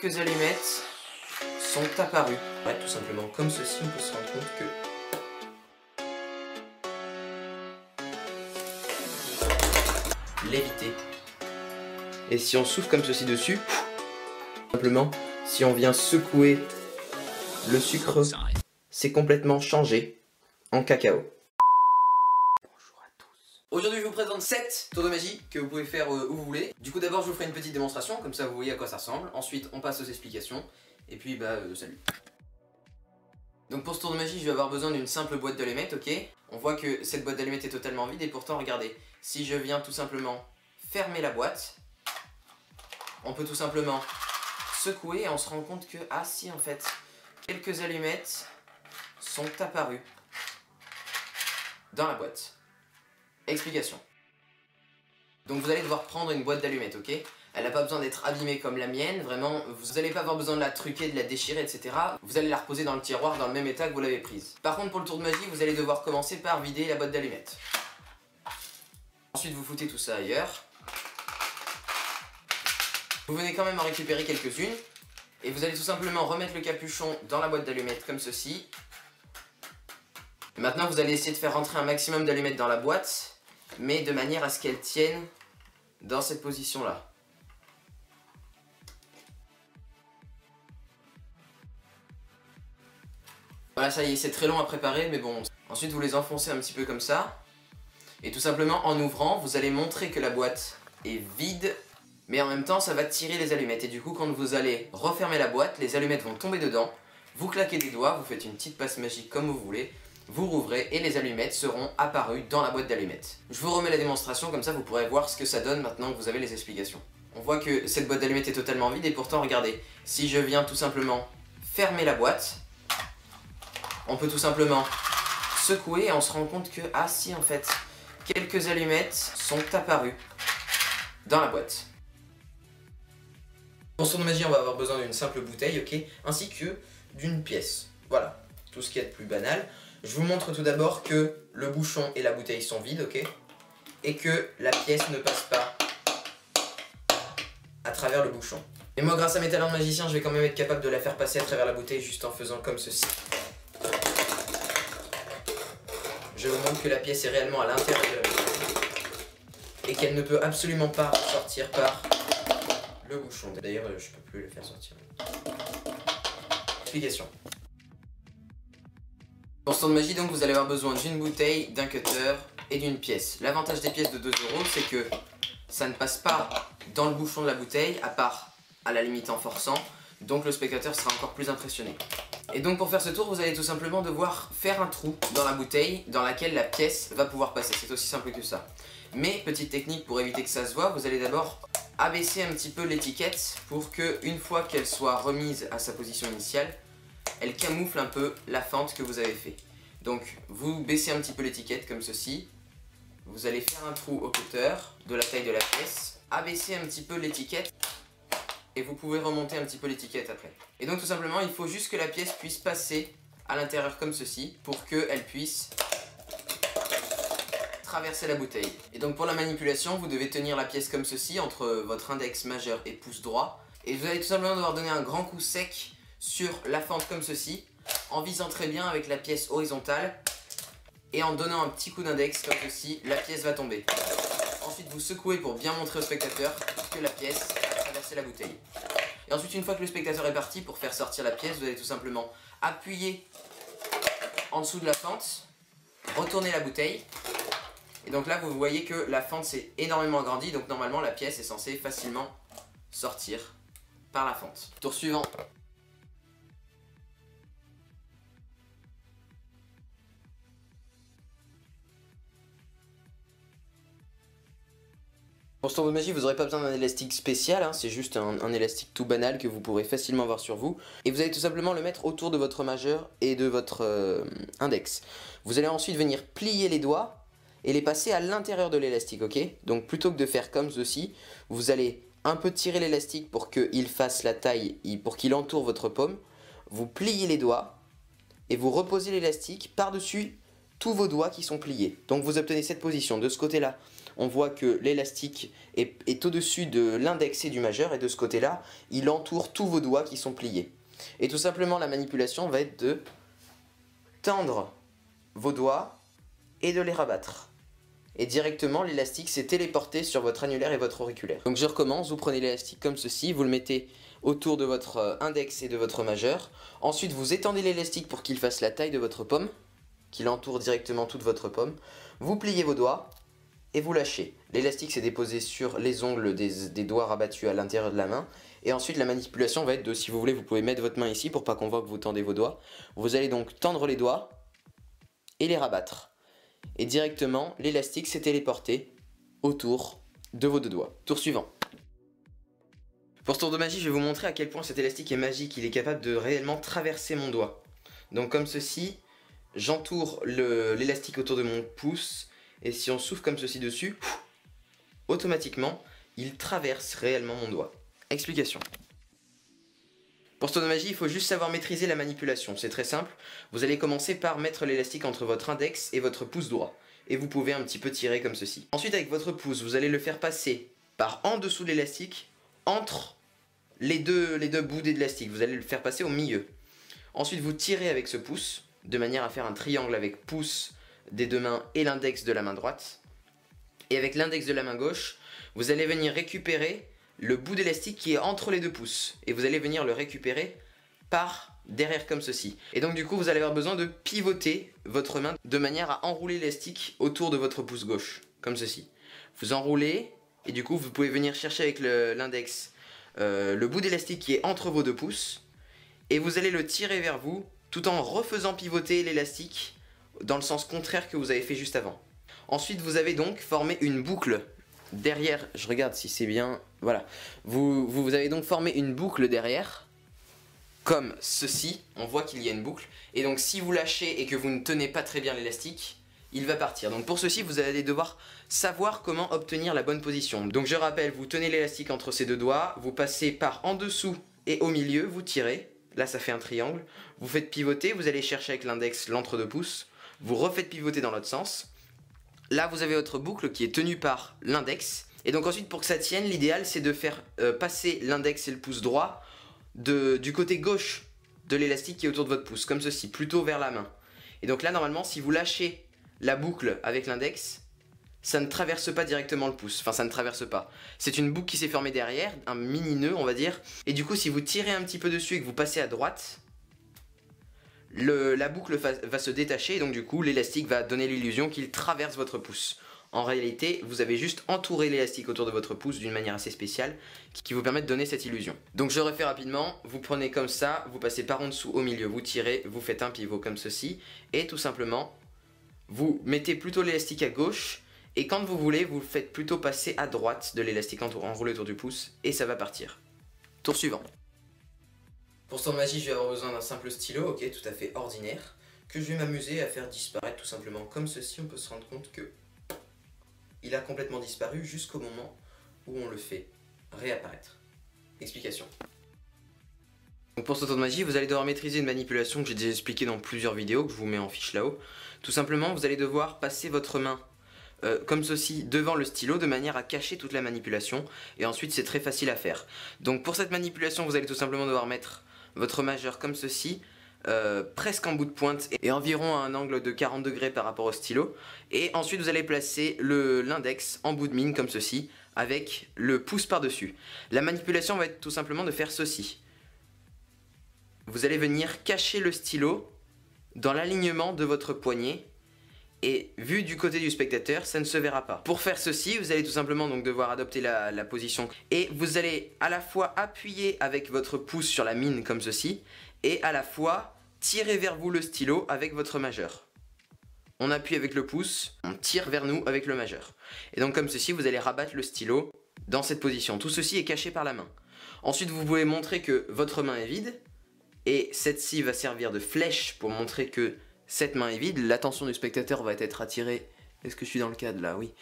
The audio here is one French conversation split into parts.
quelques allumettes sont apparues. Ouais, tout simplement comme ceci, on peut se rendre compte que l'éviter. Et si on souffle comme ceci dessus, simplement, si on vient secouer le sucre, c'est complètement changé en cacao. Bonjour à tous. Aujourd'hui, je vous présente 7 tours de magie que vous pouvez faire où vous voulez. Du coup, d'abord, je vous ferai une petite démonstration, comme ça vous voyez à quoi ça ressemble. Ensuite, on passe aux explications. Et puis, salut. Donc pour ce tour de magie, je vais avoir besoin d'une simple boîte d'allumettes, ok? On voit que cette boîte d'allumettes est totalement vide et pourtant, regardez, si je viens tout simplement fermer la boîte, on peut tout simplement secouer et on se rend compte que, ah si en fait, quelques allumettes sont apparues dans la boîte. Explication. Donc vous allez devoir prendre une boîte d'allumettes, ok? Elle n'a pas besoin d'être abîmée comme la mienne, vraiment, vous n'allez pas avoir besoin de la truquer, de la déchirer, etc. Vous allez la reposer dans le tiroir dans le même état que vous l'avez prise. Par contre, pour le tour de magie, vous allez devoir commencer par vider la boîte d'allumettes. Ensuite, vous foutez tout ça ailleurs. Vous venez quand même en récupérer quelques-unes. Et vous allez tout simplement remettre le capuchon dans la boîte d'allumettes comme ceci. Maintenant, vous allez essayer de faire rentrer un maximum d'allumettes dans la boîte, mais de manière à ce qu'elles tiennent dans cette position-là. Voilà, ça y est, c'est très long à préparer, mais bon. Ensuite, vous les enfoncez un petit peu comme ça. Et tout simplement, en ouvrant, vous allez montrer que la boîte est vide, mais en même temps, ça va tirer les allumettes. Et du coup, quand vous allez refermer la boîte, les allumettes vont tomber dedans. Vous claquez des doigts, vous faites une petite passe magique comme vous voulez. Vous rouvrez et les allumettes seront apparues dans la boîte d'allumettes. Je vous remets la démonstration, comme ça vous pourrez voir ce que ça donne maintenant que vous avez les explications. On voit que cette boîte d'allumettes est totalement vide et pourtant, regardez, si je viens tout simplement fermer la boîte, on peut tout simplement secouer et on se rend compte que, ah si en fait, quelques allumettes sont apparues dans la boîte. Pour ce tour de magie, on va avoir besoin d'une simple bouteille, ok, ainsi que d'une pièce. Voilà, tout ce qu'il y a de plus banal. Je vous montre tout d'abord que le bouchon et la bouteille sont vides, ok, et que la pièce ne passe pas à travers le bouchon. Et moi, grâce à mes talents de magicien, je vais quand même être capable de la faire passer à travers la bouteille juste en faisant comme ceci. Je vous montre que la pièce est réellement à l'intérieur de la bouteille et qu'elle ne peut absolument pas sortir par le bouchon. D'ailleurs, je peux plus le faire sortir. Explication. Pour ce tour de magie, donc, vous allez avoir besoin d'une bouteille, d'un cutter et d'une pièce. L'avantage des pièces de 2 €, c'est que ça ne passe pas dans le bouchon de la bouteille, à part à la limite en forçant, donc le spectateur sera encore plus impressionné. Et donc pour faire ce tour, vous allez tout simplement devoir faire un trou dans la bouteille dans laquelle la pièce va pouvoir passer. C'est aussi simple que ça. Mais petite technique pour éviter que ça se voit, vous allez d'abord abaisser un petit peu l'étiquette pour que, une fois qu'elle soit remise à sa position initiale, elle camoufle un peu la fente que vous avez fait. Donc vous baissez un petit peu l'étiquette comme ceci. Vous allez faire un trou au cutter de la taille de la pièce, abaisser un petit peu l'étiquette. Et vous pouvez remonter un petit peu l'étiquette après. Et donc tout simplement, il faut juste que la pièce puisse passer à l'intérieur comme ceci pour qu'elle puisse traverser la bouteille. Et donc pour la manipulation, vous devez tenir la pièce comme ceci entre votre index majeur et pouce droit. Et vous allez tout simplement devoir donner un grand coup sec sur la fente comme ceci, en visant très bien avec la pièce horizontale. Et en donnant un petit coup d'index comme ceci, la pièce va tomber. Ensuite, vous secouez pour bien montrer au spectateur que la pièce a traversé la bouteille. Et ensuite, une fois que le spectateur est parti, pour faire sortir la pièce, vous allez tout simplement appuyer en dessous de la fente, retourner la bouteille. Et donc là, vous voyez que la fente s'est énormément agrandie, donc normalement, la pièce est censée facilement sortir par la fente. Tour suivant. Pour ce tour de magie, vous n'aurez pas besoin d'un élastique spécial, hein, c'est juste un élastique tout banal que vous pourrez facilement avoir sur vous. Et vous allez tout simplement le mettre autour de votre majeur et de votre index. Vous allez ensuite venir plier les doigts et les passer à l'intérieur de l'élastique, ok? Donc plutôt que de faire comme ceci, vous allez un peu tirer l'élastique pour qu'il fasse la taille, pour qu'il entoure votre paume. Vous pliez les doigts et vous reposez l'élastique par-dessus tous vos doigts qui sont pliés. Donc vous obtenez cette position. De ce côté-là, on voit que l'élastique est au-dessus de l'index et du majeur, et de ce côté-là, il entoure tous vos doigts qui sont pliés. Et tout simplement, la manipulation va être de tendre vos doigts et de les rabattre. Et directement, l'élastique s'est téléporté sur votre annulaire et votre auriculaire. Donc je recommence, vous prenez l'élastique comme ceci, vous le mettez autour de votre index et de votre majeur. Ensuite, vous étendez l'élastique pour qu'il fasse la taille de votre paume, qu'il entoure directement toute votre paume. Vous pliez vos doigts et vous lâchez. L'élastique s'est déposé sur les ongles des doigts rabattus à l'intérieur de la main. Et ensuite, la manipulation va être de, si vous voulez, vous pouvez mettre votre main ici pour pas qu'on voit que vous tendez vos doigts. Vous allez donc tendre les doigts et les rabattre. Et directement, l'élastique s'est téléporté autour de vos deux doigts. Tour suivant. Pour ce tour de magie, je vais vous montrer à quel point cet élastique est magique. Il est capable de réellement traverser mon doigt. Donc comme ceci, j'entoure l'élastique autour de mon pouce. Et si on souffle comme ceci dessus, automatiquement, il traverse réellement mon doigt. Explication. Pour ce tour de magie, il faut juste savoir maîtriser la manipulation, c'est très simple. Vous allez commencer par mettre l'élastique entre votre index et votre pouce droit. Et vous pouvez un petit peu tirer comme ceci. Ensuite, avec votre pouce, vous allez le faire passer par en dessous de l'élastique, entre les deux bouts d'élastique. Vous allez le faire passer au milieu. Ensuite, vous tirez avec ce pouce, de manière à faire un triangle avec pouce des deux mains et l'index de la main droite. Et avec l'index de la main gauche, vous allez venir récupérer le bout d'élastique qui est entre les deux pouces, et vous allez venir le récupérer par derrière comme ceci. Et donc du coup vous allez avoir besoin de pivoter votre main de manière à enrouler l'élastique autour de votre pouce gauche, comme ceci. Vous enroulez, et du coup vous pouvez venir chercher avec l'index le bout d'élastique qui est entre vos deux pouces, et vous allez le tirer vers vous, tout en refaisant pivoter l'élastique dans le sens contraire que vous avez fait juste avant. Ensuite vous avez donc formé une boucle derrière, je regarde si c'est bien, voilà, vous avez donc formé une boucle derrière, comme ceci, on voit qu'il y a une boucle, et donc si vous lâchez et que vous ne tenez pas très bien l'élastique, il va partir. Donc pour ceci, vous allez devoir savoir comment obtenir la bonne position. Donc je rappelle, vous tenez l'élastique entre ces deux doigts, vous passez par en dessous et au milieu, vous tirez, là ça fait un triangle, vous faites pivoter, vous allez chercher avec l'index l'entre-deux pouces, vous refaites pivoter dans l'autre sens. Là vous avez votre boucle qui est tenue par l'index. Et donc ensuite pour que ça tienne, l'idéal c'est de faire passer l'index et le pouce droit du côté gauche de l'élastique qui est autour de votre pouce, comme ceci, plutôt vers la main. Et donc là normalement si vous lâchez la boucle avec l'index, ça ne traverse pas directement le pouce, enfin ça ne traverse pas. C'est une boucle qui s'est formée derrière, un mini nœud on va dire. Et du coup si vous tirez un petit peu dessus et que vous passez à droite, la boucle va se détacher et donc du coup l'élastique va donner l'illusion qu'il traverse votre pouce. En réalité, vous avez juste entouré l'élastique autour de votre pouce d'une manière assez spéciale qui vous permet de donner cette illusion. Donc je refais rapidement, vous prenez comme ça, vous passez par en dessous au milieu, vous tirez, vous faites un pivot comme ceci et tout simplement, vous mettez plutôt l'élastique à gauche et quand vous voulez, vous le faites plutôt passer à droite de l'élastique enroulé autour du pouce et ça va partir. Tour suivant. Pour ce tour de magie, je vais avoir besoin d'un simple stylo, ok, tout à fait ordinaire, que je vais m'amuser à faire disparaître tout simplement comme ceci. On peut se rendre compte que il a complètement disparu jusqu'au moment où on le fait réapparaître. Explication. Donc pour ce tour de magie, vous allez devoir maîtriser une manipulation que j'ai déjà expliquée dans plusieurs vidéos, que je vous mets en fiche là-haut. Tout simplement, vous allez devoir passer votre main comme ceci devant le stylo de manière à cacher toute la manipulation et ensuite c'est très facile à faire. Donc pour cette manipulation, vous allez tout simplement devoir mettre votre majeur comme ceci, presque en bout de pointe et environ à un angle de 40 degrés par rapport au stylo. Et ensuite vous allez placer l'index en bout de mine comme ceci avec le pouce par dessus. La manipulation va être tout simplement de faire ceci. Vous allez venir cacher le stylo dans l'alignement de votre poignet et vu du côté du spectateur, ça ne se verra pas. Pour faire ceci, vous allez tout simplement donc devoir adopter la position et vous allez à la fois appuyer avec votre pouce sur la mine comme ceci et à la fois tirer vers vous le stylo avec votre majeur. On appuie avec le pouce, on tire vers nous avec le majeur. Et donc comme ceci, vous allez rabattre le stylo dans cette position. Tout ceci est caché par la main. Ensuite, vous pouvez montrer que votre main est vide et cette-ci va servir de flèche pour montrer que cette main est vide. L'attention du spectateur va être attirée. Est-ce que je suis dans le cadre là? Oui.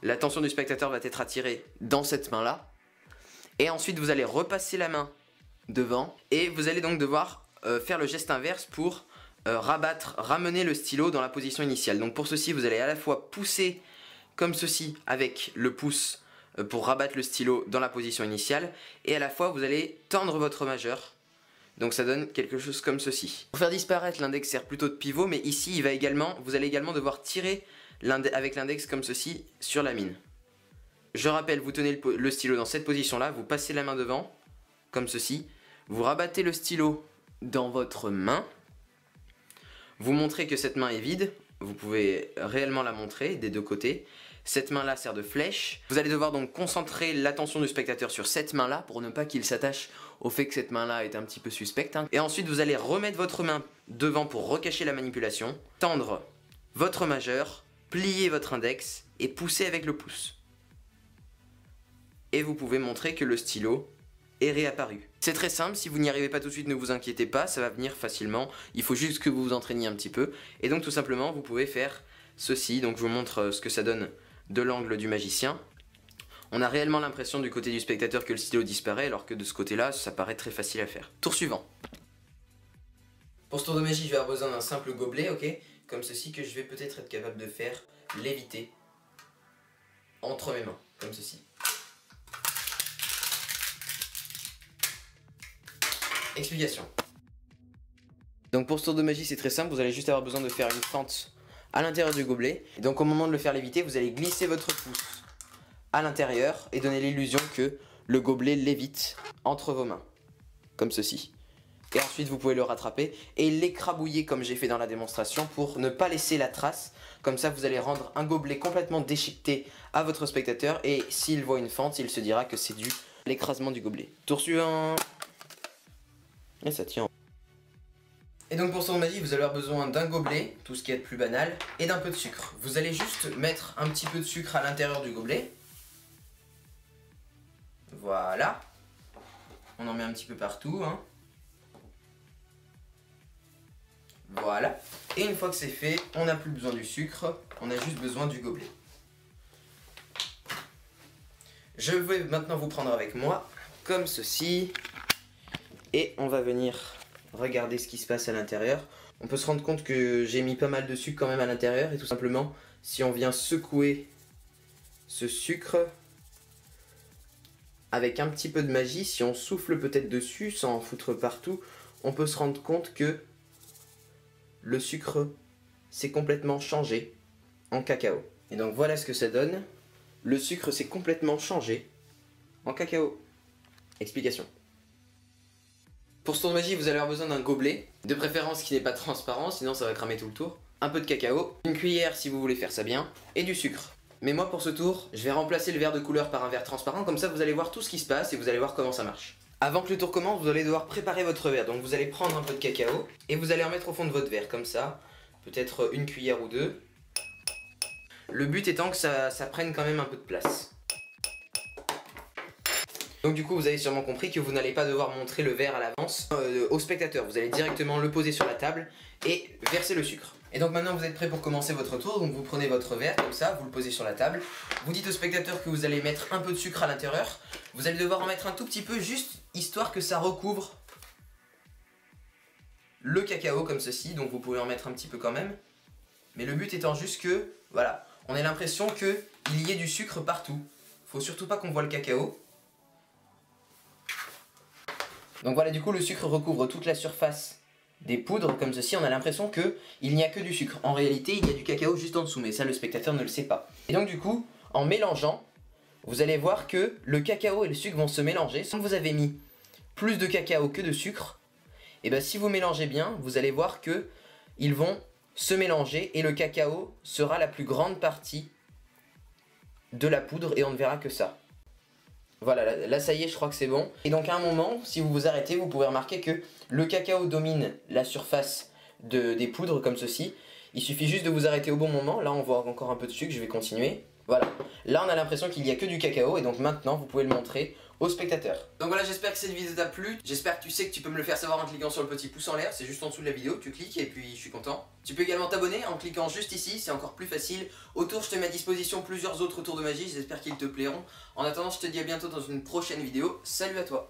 L'attention du spectateur va être attirée dans cette main là. Et ensuite vous allez repasser la main devant. Et vous allez donc devoir faire le geste inverse pour ramener le stylo dans la position initiale. Donc pour ceci vous allez à la fois pousser comme ceci avec le pouce pour rabattre le stylo dans la position initiale. Et à la fois vous allez tendre votre majeur. Donc ça donne quelque chose comme ceci. Pour faire disparaître l'index sert plutôt de pivot, mais ici vous allez également devoir tirer avec l'index comme ceci sur la mine. Je rappelle, vous tenez le stylo dans cette position là, vous passez la main devant, comme ceci. Vous rabattez le stylo dans votre main. Vous montrez que cette main est vide, vous pouvez réellement la montrer des deux côtés. Cette main là sert de flèche. Vous allez devoir donc concentrer l'attention du spectateur sur cette main là pour ne pas qu'il s'attache au fait que cette main là est un petit peu suspecte. Et ensuite vous allez remettre votre main devant pour recacher la manipulation, tendre votre majeur, plier votre index et pousser avec le pouce. Et vous pouvez montrer que le stylo est réapparu. C'est très simple, si vous n'y arrivez pas tout de suite, ne vous inquiétez pas, ça va venir facilement. Il faut juste que vous vous entraîniez un petit peu. Et donc tout simplement, vous pouvez faire ceci. Donc je vous montre ce que ça donne de l'angle du magicien. On a réellement l'impression du côté du spectateur que le stylo disparaît, alors que de ce côté-là, ça paraît très facile à faire. Tour suivant. Pour ce tour de magie, je vais avoir besoin d'un simple gobelet, ok, comme ceci, que je vais peut-être être capable de faire léviter entre mes mains, comme ceci. Explication. Donc pour ce tour de magie, c'est très simple, vous allez juste avoir besoin de faire une fente à l'intérieur du gobelet. Et donc au moment de le faire léviter, vous allez glisser votre pouce à l'intérieur et donner l'illusion que le gobelet lévite entre vos mains, comme ceci. Et ensuite vous pouvez le rattraper et l'écrabouiller comme j'ai fait dans la démonstration pour ne pas laisser la trace. Comme ça vous allez rendre un gobelet complètement déchiqueté à votre spectateur et s'il voit une fente, il se dira que c'est dû à l'écrasement du gobelet. Tour suivant. Et ça tient. Et donc pour ce tour de magie, vous allez avoir besoin d'un gobelet, tout ce qui est le plus banal, et d'un peu de sucre. Vous allez juste mettre un petit peu de sucre à l'intérieur du gobelet. Voilà. On en met un petit peu partout, hein. Voilà. Et une fois que c'est fait, on n'a plus besoin du sucre, on a juste besoin du gobelet. Je vais maintenant vous prendre avec moi, comme ceci. Et on va venir regarder ce qui se passe à l'intérieur. On peut se rendre compte que j'ai mis pas mal de sucre quand même à l'intérieur. Et tout simplement, si on vient secouer ce sucre avec un petit peu de magie, si on souffle peut-être dessus sans en foutre partout, on peut se rendre compte que le sucre s'est complètement changé en cacao. Et donc voilà ce que ça donne. Le sucre s'est complètement changé en cacao. Explication. Pour ce tour de magie, vous allez avoir besoin d'un gobelet, de préférence qui n'est pas transparent, sinon ça va cramer tout le tour. Un peu de cacao, une cuillère si vous voulez faire ça bien, et du sucre. Mais moi pour ce tour, je vais remplacer le verre de couleur par un verre transparent, comme ça vous allez voir tout ce qui se passe et vous allez voir comment ça marche. Avant que le tour commence, vous allez devoir préparer votre verre, donc vous allez prendre un peu de cacao, et vous allez en mettre au fond de votre verre, comme ça, peut-être une cuillère ou deux. Le but étant que ça prenne quand même un peu de place. Donc du coup vous avez sûrement compris que vous n'allez pas devoir montrer le verre à l'avance au spectateur. Vous allez directement le poser sur la table et verser le sucre. Et donc maintenant vous êtes prêts pour commencer votre tour. Donc vous prenez votre verre comme ça, vous le posez sur la table. Vous dites au spectateur que vous allez mettre un peu de sucre à l'intérieur. Vous allez devoir en mettre un tout petit peu juste histoire que ça recouvre le cacao comme ceci. Donc vous pouvez en mettre un petit peu quand même. Mais le but étant juste que, voilà, on ait l'impression qu'il y ait du sucre partout. Faut surtout pas qu'on voit le cacao. Donc voilà, du coup le sucre recouvre toute la surface des poudres comme ceci. On a l'impression qu'il n'y a que du sucre. En réalité il y a du cacao juste en dessous, mais ça le spectateur ne le sait pas. Et donc du coup, en mélangeant, vous allez voir que le cacao et le sucre vont se mélanger. Si vous avez mis plus de cacao que de sucre, et bien si vous mélangez bien, vous allez voir que ils vont se mélanger et le cacao sera la plus grande partie de la poudre et on ne verra que ça. Voilà, là ça y est, je crois que c'est bon. Et donc à un moment, si vous vous arrêtez, vous pouvez remarquer que le cacao domine la surface des poudres comme ceci. Il suffit juste de vous arrêter au bon moment. Là on voit encore un peu de sucre, je vais continuer. Voilà, là on a l'impression qu'il n'y a que du cacao et donc maintenant vous pouvez le montrer aux spectateurs. Donc voilà, j'espère que cette vidéo t'a plu. J'espère que tu sais que tu peux me le faire savoir en cliquant sur le petit pouce en l'air. C'est juste en dessous de la vidéo, tu cliques et puis je suis content. Tu peux également t'abonner en cliquant juste ici, c'est encore plus facile. Autour, je te mets à disposition plusieurs autres tours de magie, j'espère qu'ils te plairont. En attendant, je te dis à bientôt dans une prochaine vidéo. Salut à toi!